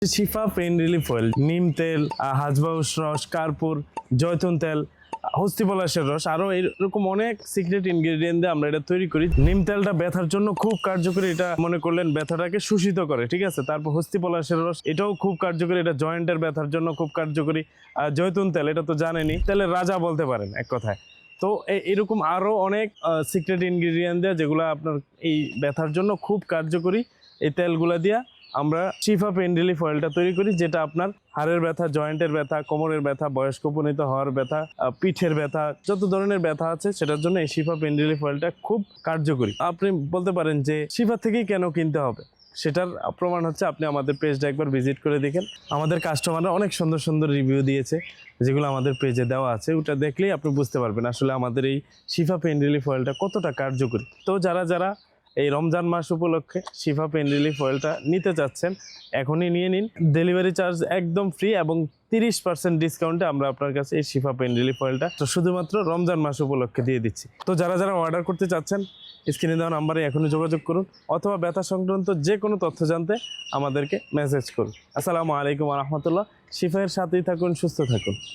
শিফা pain relief oil, নিম তেল, হাজবাউস রস, কার্পুর, জয়তুন তেল, হস্তি পলাশের রস, আরো এরকম অনেক সিক্রেট ইনগ্রেডিয়েন্ট দিয়ে আমরা এটা তৈরি করি। নিম তেলটা ব্যথার জন্য খুব কার্যকরী, এটা মনে করলেন ব্যথাটাকে শোষিত করে, ঠিক আছে। তারপর হস্তি পলাশের রস, এটাও খুব কার্যকরী, এটা জয়েন্টের ব্যথার জন্য খুব কার্যকরী। জয়তুন তেল, এটা তো জানেনই, তেলের রাজা বলতে পারেন এক কথায়। তো এরকম আরো অনেক সিক্রেট ইনগ্রেডিয়েন্ট দেওয়া যেগুলো আপনার এই ব্যথার জন্য খুব কার্যকরী। এই তেলগুলা দিয়া আমরা শিফা পেইন রিলিফ অয়েলটা তৈরি করি, যেটা আপনার হাড়ের ব্যথা, জয়েন্টের ব্যথা, কোমরের ব্যথা, বয়স্ক উপনীত হওয়ার ব্যথা, পিঠের ব্যথা, যত ধরনের ব্যথা আছে সেটার জন্য এই শিফা পেইন রিলিফ অয়েলটা খুব কার্যকরী। আপনি বলতে পারেন যে শিফা থেকেই কেন কিনতে হবে, সেটার প্রমাণ হচ্ছে আপনি আমাদের পেজটা একবার ভিজিট করে দেখেন। আমাদের কাস্টমাররা অনেক সুন্দর সুন্দর রিভিউ দিয়েছে, যেগুলো আমাদের পেজে দেওয়া আছে। ওটা দেখলেই আপনি বুঝতে পারবেন আসলে আমাদের এই শিফা পেইন রিলিফ অয়েলটা কতটা কার্যকরী। তো যারা এই রমজান মাস উপলক্ষে শিফা পেইন রিলিফ অয়েলটা নিতে চাচ্ছেন, এখনই নিয়ে নিন। ডেলিভারি চার্জ একদম ফ্রি এবং 30% ডিসকাউন্টে আমরা আপনার কাছে এই শিফা পেইন রিলিফ অয়েলটা শুধুমাত্র রমজান মাস উপলক্ষে দিয়ে দিচ্ছি। তো যারা অর্ডার করতে চাচ্ছেন, স্ক্রিনে দেওয়া নাম্বারে এখনই যোগাযোগ করুন, অথবা ব্যথা সংক্রান্ত যে কোনো তথ্য জানতে আমাদেরকে মেসেজ করুন। আসসালামু আলাইকুম ওয়া রাহমাতুল্লাহ। শিফায়ের সাথেই থাকুন, সুস্থ থাকুন।